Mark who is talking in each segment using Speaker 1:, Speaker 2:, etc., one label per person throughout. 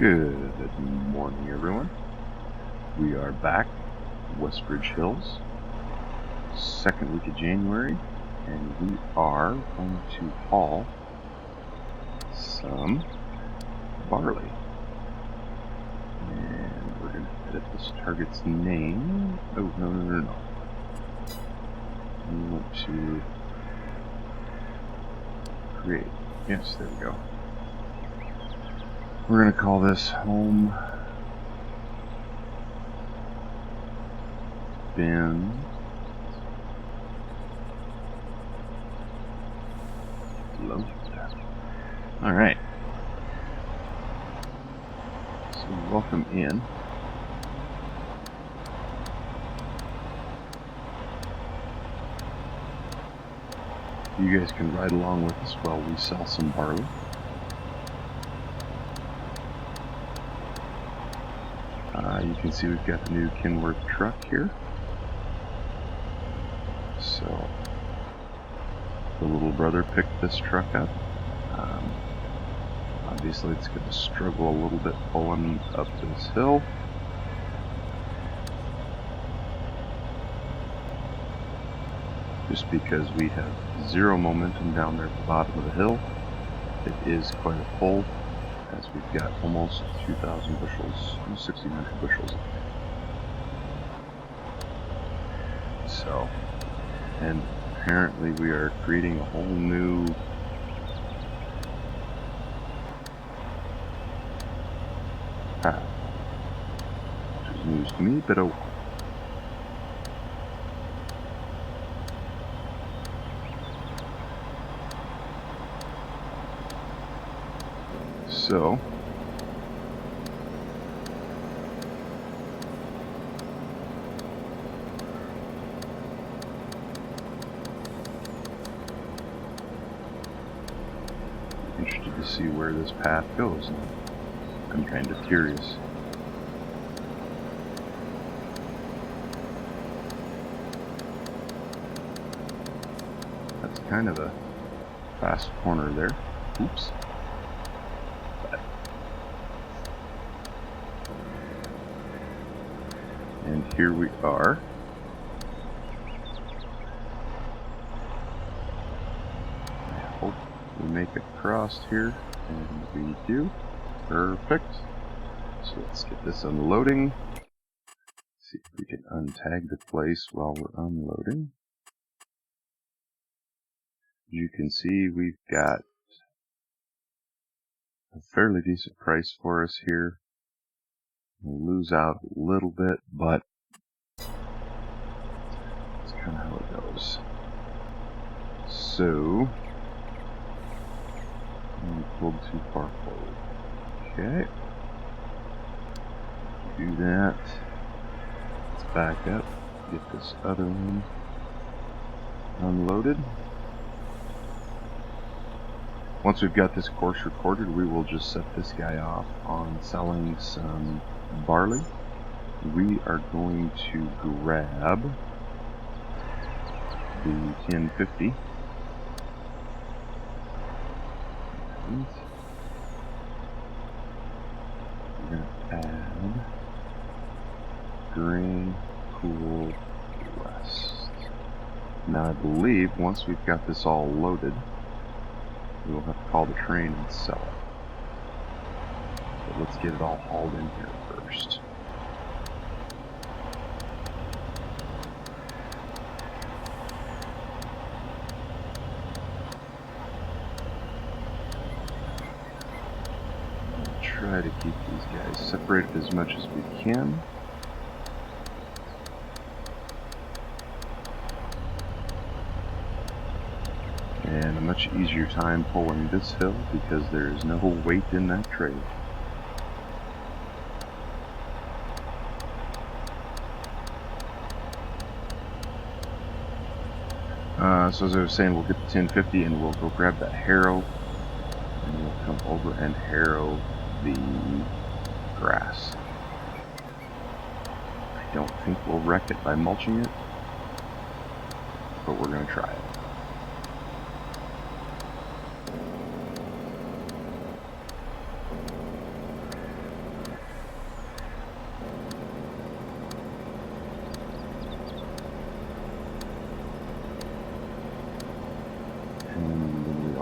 Speaker 1: Good morning, everyone. We are back, Westbridge Hills, second week of January, and we are going to haul some barley. And we're going to edit this target's name. Oh, no. We want to create. Yes, there we go. We're going to call this home bin load. All right. So welcome in. You guys can ride along with us while we sell some barley. You can see we've got the new Kenworth truck here. So the little brother picked this truck up. Obviously it's going to struggle a little bit pulling up this hill. Just because we have zero momentum down there at the bottom of the hill. It is quite a pull, as we've got almost 2,000 bushels, 1,600 bushels. So, and apparently we are creating a whole new path, which is news to me, but oh. So, interested to see where this path goes. I'm kind of curious. That's kind of a fast corner there. Oops. And here we are. I hope we make it across here, and we do. Perfect. So let's get this unloading. See if we can untag the place while we're unloading. As you can see, we've got a fairly decent price for us here. We'll lose out a little bit, but that's kind of how it goes. So, we pulled too far forward. Okay. Do that. Let's back up. Get this other one unloaded. Once we've got this course recorded, we will just set this guy off on selling some barley. We are going to grab the 1050. And we're going to add Grain Pool West. Now I believe once we've got this all loaded, we will have to call the train and sell it. So let's get it all hauled in here first. We'll try to keep these guys separated as much as we can. And a much easier time pulling this hill because there is no weight in that trailer. So as I was saying, we'll get the 1050 and we'll go grab that harrow and we'll come over and harrow the grass. I don't think we'll wreck it by mulching it, but we're going to try it.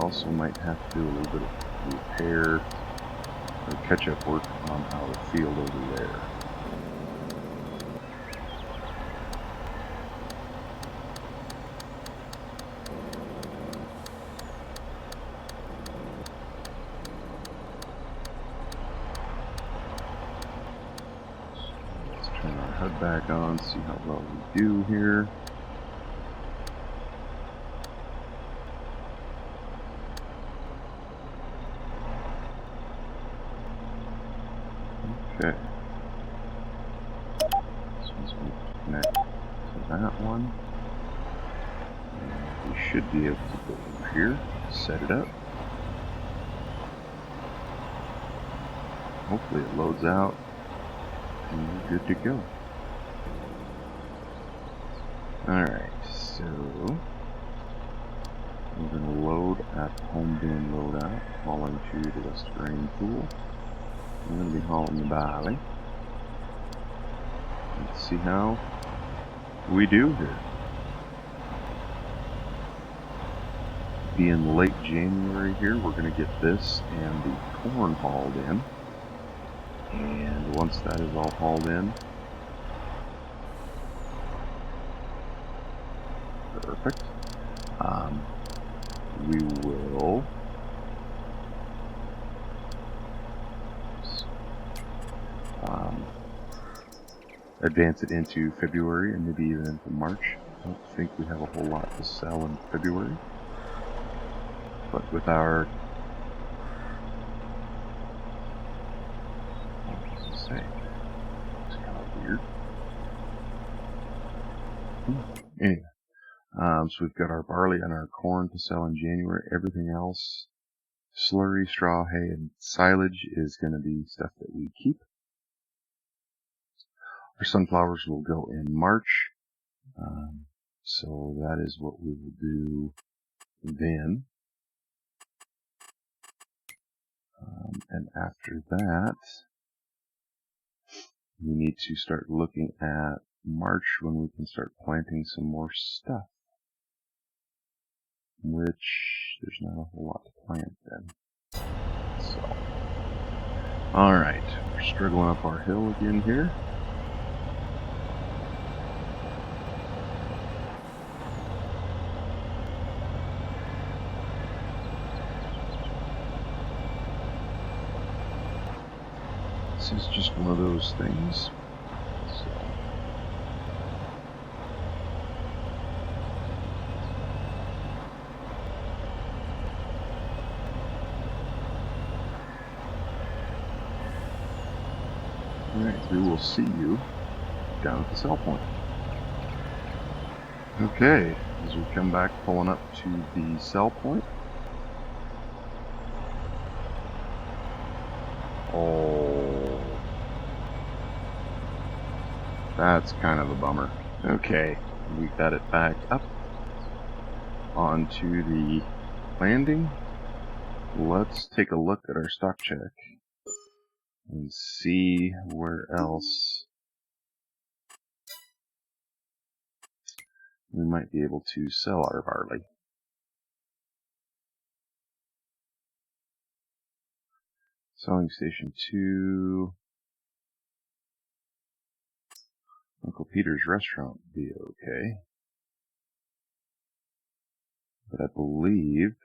Speaker 1: also might have to do a little bit of repair or catch-up work on our field over there. Let's turn our HUD back on, see how well we do here. Okay. This one's going to connect to that one. And we should be able to go over here, set it up. Hopefully it loads out and we're good to go. Alright, so we're going to load at home bin loadout, hauling to the West Grain Pool. We're going to be hauling the barley. Let's see how we do here. Being late January here, we're going to get this and the corn hauled in. And once that is all hauled in, perfect. We will advance it into February and maybe even into March. I don't think we have a whole lot to sell in February, but with our say, it's kind of weird. Anyway, so we've got our barley and our corn to sell in January. Everything else, slurry, straw, hay, and silage is going to be stuff that we keep. Our sunflowers will go in March, so that is what we will do then. And after that, we need to start looking at March when we can start planting some more stuff, which there's not a whole lot to plant then. So, alright, we're struggling up our hill again here. This is just one of those things. Alright, we will see you down at the sell point. Okay, as we come back pulling up to the sell point. Oh, that's kind of a bummer. Okay, we got it back up onto the landing. Let's take a look at our stock check and see where else we might be able to sell our barley. Selling station 2. Uncle Peter's restaurant would be okay. But I believe,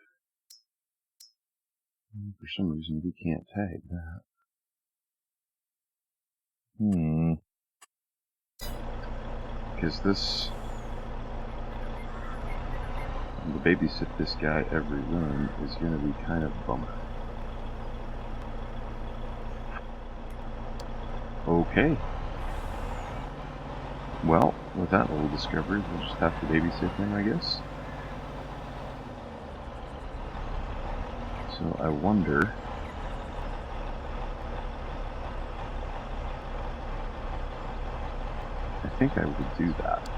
Speaker 1: for some reason, we can't tag that. Because this, to babysit this guy every run is going to be kind of a bummer. Okay. Well, with that little discovery, we'll just have to babysit him, I guess. So I wonder, I think I would do that.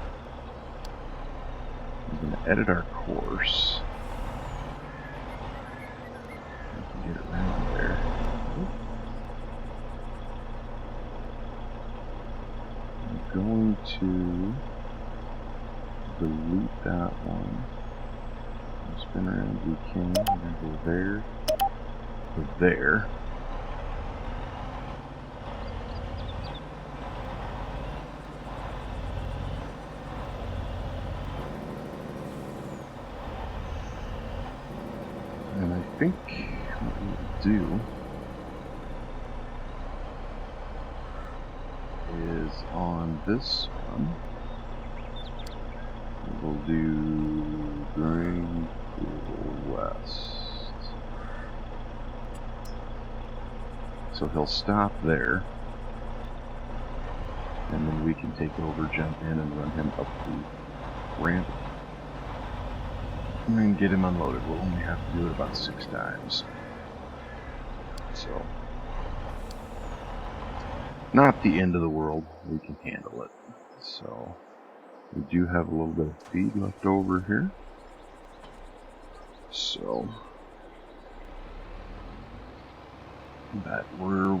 Speaker 1: I'm going to edit our course. I can get around there. I'm going to delete that one. Spin around we can. We're gonna go there. Go there. And I think what we'll do is on this one, we'll do Green West. So he'll stop there, and then we can take over, jump in, and run him up the ramp, and then get him unloaded. We'll only have to do it about 6 times. So, not the end of the world. We can handle it. So, we do have a little bit of feed left over here. So,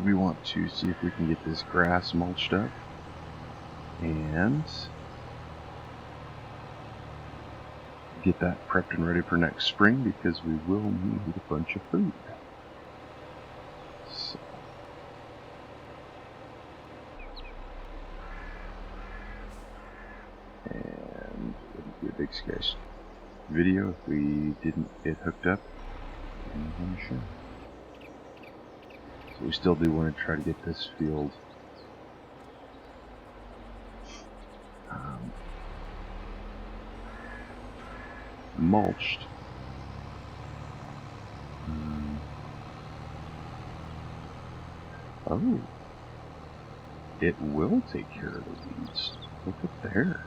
Speaker 1: we want to see if we can get this grass mulched up and get that prepped and ready for next spring, because we will need a bunch of food. So, and it would be a big sketch video if we didn't get hooked up in one shot. So we still do want to try to get this field mulched. Oh, it will take care of the weeds. Look up there.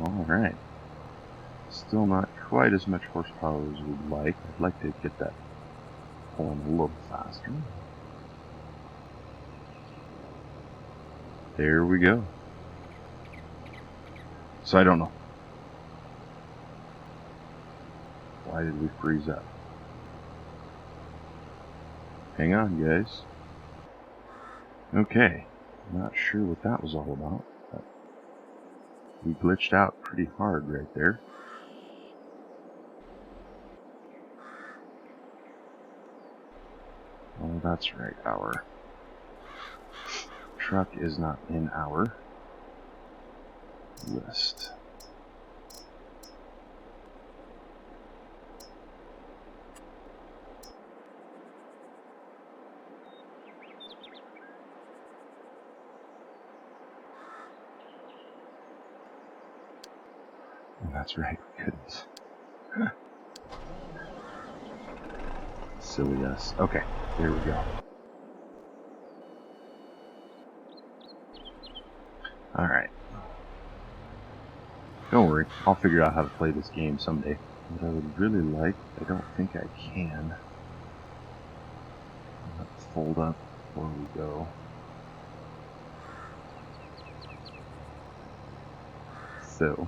Speaker 1: Alright. Still not quite as much horsepower as we'd like. I'd like to get that pulling a little faster. There we go. So I don't know. Why did we freeze up? Hang on, guys. Okay. Not sure what that was all about, but we glitched out pretty hard right there. Oh, that's right. Our truck is not in our list. Oh, that's right. Goodness. Silly us. Okay, there we go. Alright. Don't worry, I'll figure out how to play this game someday. What I would really like, I don't think I can. Let's fold up before we go. So,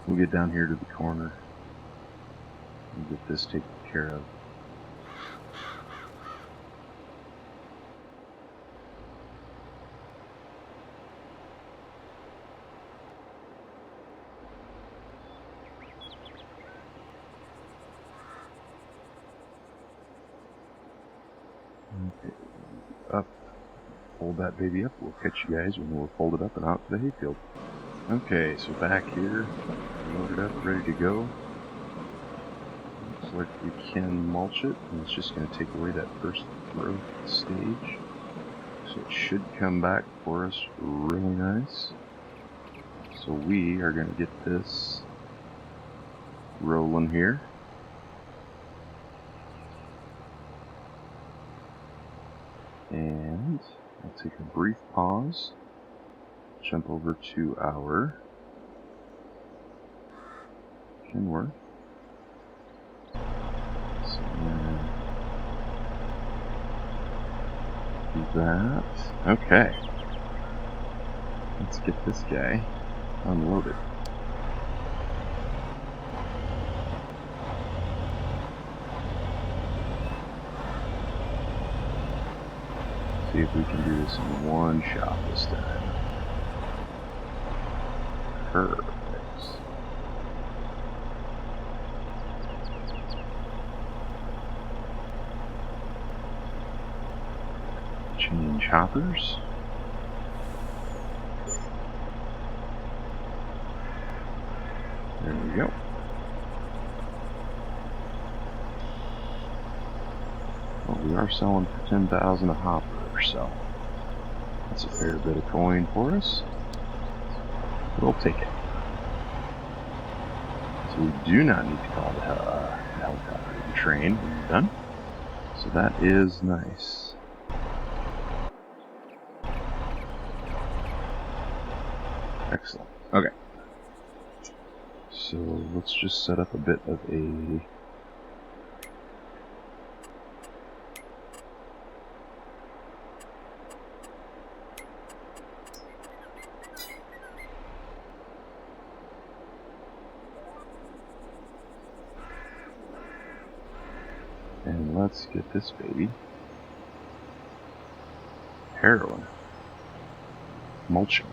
Speaker 1: we'll get down here to the corner and get this taken care of. Okay, up, fold that baby up. We'll catch you guys when we're folded up and out to the hayfield. Okay, so back here, loaded up, ready to go. Looks like we can mulch it, and it's just going to take away that first growth stage. So it should come back for us really nice. So we are going to get this rolling here. And I'll take a brief pause, jump over to our Kenworth. So do that. Okay. Let's get this guy unloaded. See if we can do this in one shot this time. Perfect. Change hoppers. There we go. Well, we are selling for 10,000 a hopper, so that's a fair bit of coin for us. We'll take it. So we do not need to call the helicopter to the train when we're done. So that is nice. Excellent. Okay. So let's just set up a bit of a and let's get this baby. Heroin. Mulching.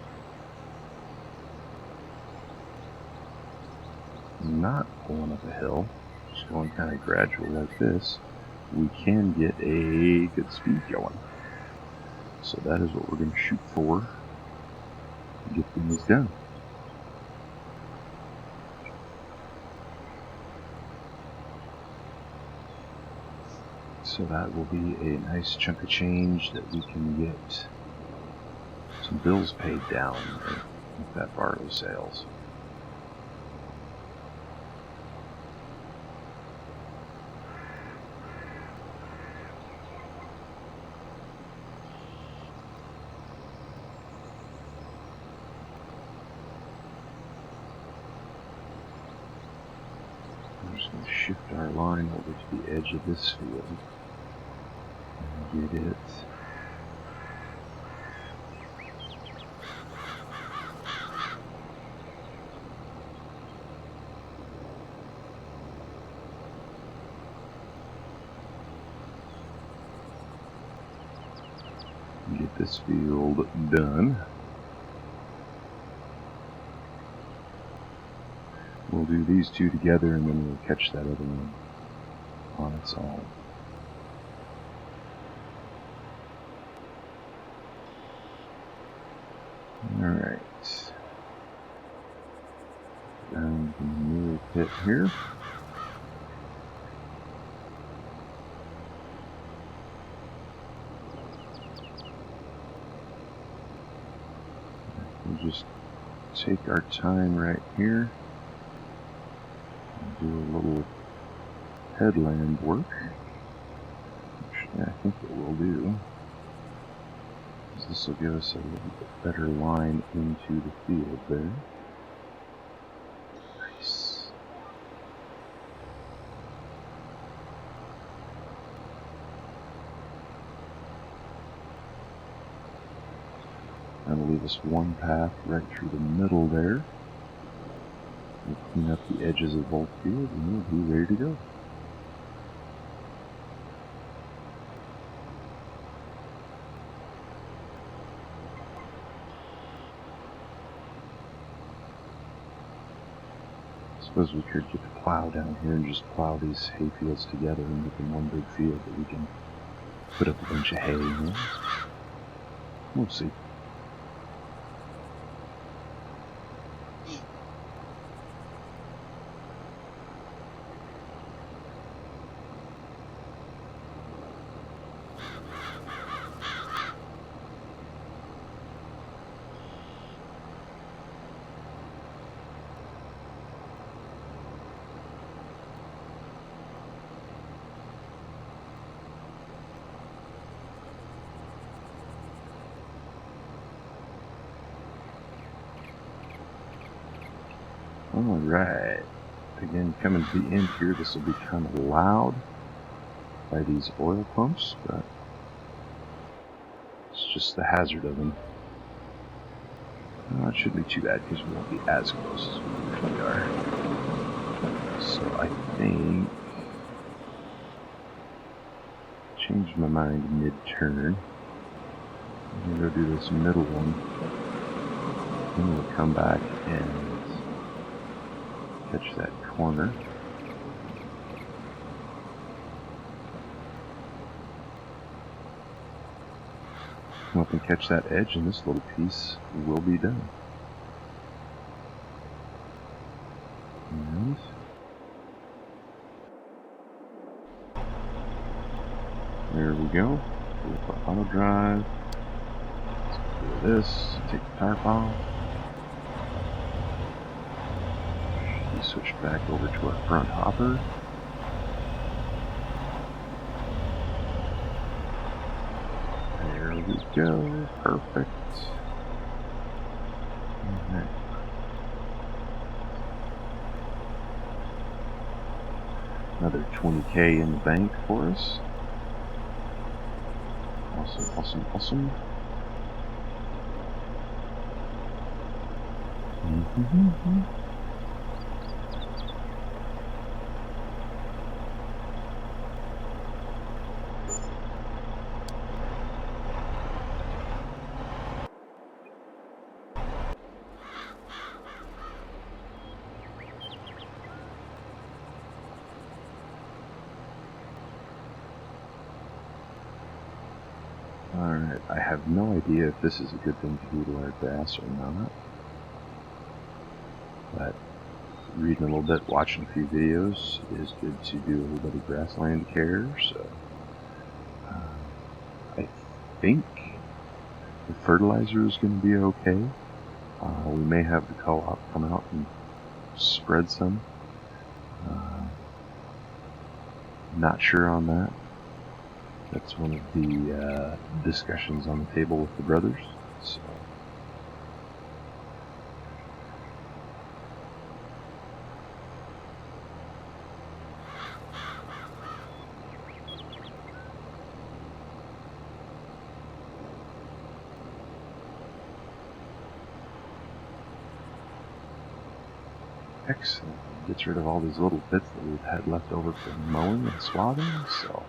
Speaker 1: Not pulling up a hill, just going kind of gradual like this, we can get a good speed going. So that is what we're going to shoot for to get things done. So that will be a nice chunk of change that we can get some bills paid down with that barley sales. I'm just going to shift our line over to the edge of this field and get it this field done. We'll do these two together and then we'll catch that other one on its own. Alright. Down the middle pit here. We'll just take our time right here and do a little headland work, which I think it will do. This will give us a little bit better line into the field there. Nice. That'll leave us one path right through the middle there. We'll clean up the edges of both fields and we'll be ready to go. I suppose we could get the plow down here and just plow these hay fields together and make them one big field that we can put up a bunch of hay in. We'll see. Alright, again coming to the end here, this will be kind of loud by these oil pumps, but it's just the hazard of them. It shouldn't be too bad because we won't be as close as we usually are. So I think, changed my mind mid-turn. I'm going to go do this middle one, then we'll come back and catch that corner. come up and catch that edge, and this little piece will be done. And there we go. With our auto drive. Let's do this. Take the tarp off. We switch back over to our front hopper. There we go. Perfect. Alright. Another 20K in the bank for us. Awesome, awesome, awesome. Alright, I have no idea if this is a good thing to do to our grass or not. But reading a little bit, watching a few videos is good to do a little bit of grassland care, so I think the fertilizer is going to be okay. We may have the co-op come out and spread some. Not sure on that. That's one of the discussions on the table with the brothers. So. Excellent. Gets rid of all these little bits that we've had left over from mowing and swathing, so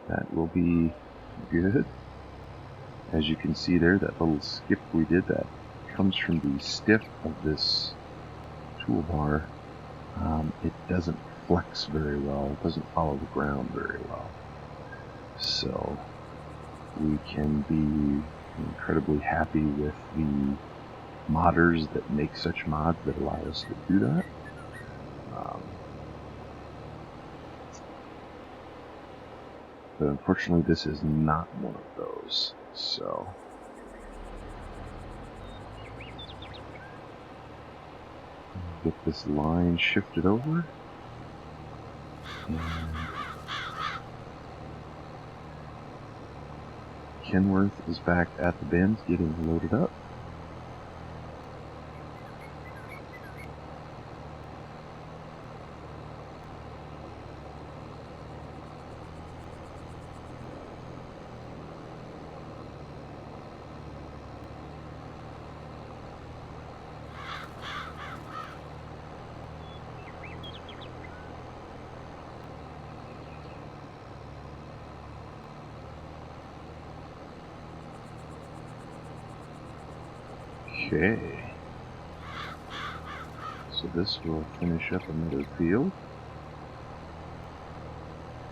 Speaker 1: that will be good. As you can see there, that little skip we did, that comes from the stiff of this toolbar. It doesn't flex very well. It doesn't follow the ground very well. So we can be incredibly happy with the modders that make such mods that allow us to do that. But unfortunately this is not one of those, so get this line shifted over, and Kenworth is back at the bins getting loaded up. Okay, so this will finish up another field,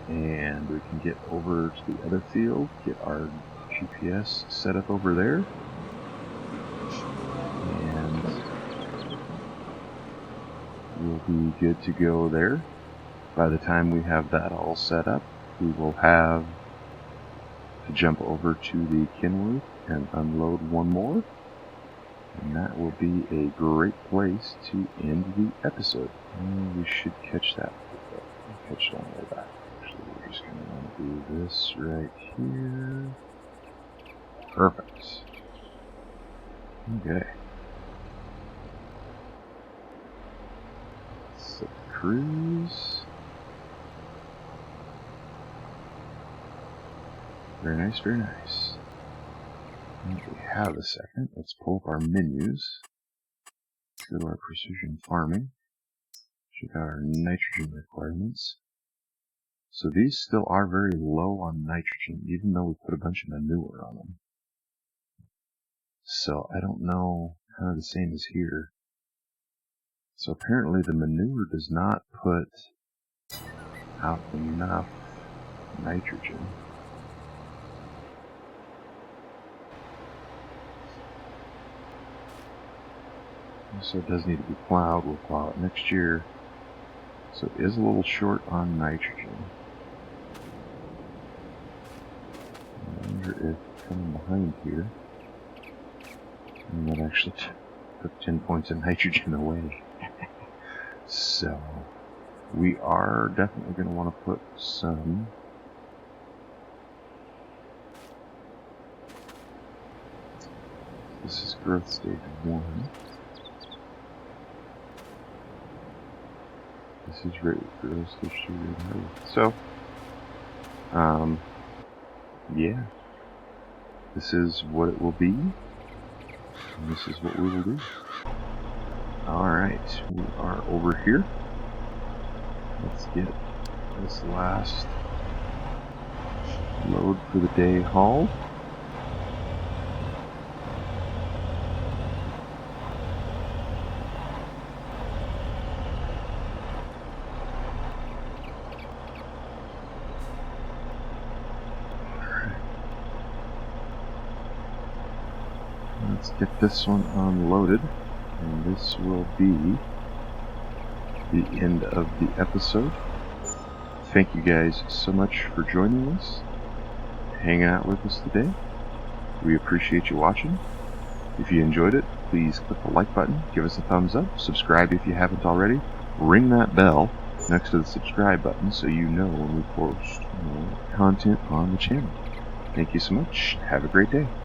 Speaker 1: and we can get over to the other field, get our GPS set up over there, and we'll be good to go there. By the time we have that all set up, we will have to jump over to the Kenworth and unload one more. And that will be a great place to end the episode. And we should catch that. We'll catch it on the way back. Actually, we're just going to want to do this right here. Perfect. Okay. Set the cruise. Very nice, very nice. If we have a second, let's pull up our menus. Go to our precision farming. Check out our nitrogen requirements. So these still are very low on nitrogen, even though we put a bunch of manure on them. So I don't know, kind of the same as here. So apparently the manure does not put out enough nitrogen. so it does need to be plowed. We'll plow it next year. So it is a little short on nitrogen. I wonder if coming behind here, and that actually took 10 points of nitrogen away. So we are definitely going to want to put some this is growth stage 1. This is growth stage 2. So, yeah, this is what it will be, and this is what we will do. Alright, we are over here. Let's get this last load for the day hauled. Let's get this one unloaded, and this will be the end of the episode. Thank you guys so much for joining us, hanging out with us today. We appreciate you watching. If you enjoyed it, please click the like button, give us a thumbs up, subscribe if you haven't already, ring that bell next to the subscribe button so you know when we post more content on the channel. Thank you so much. Have a great day.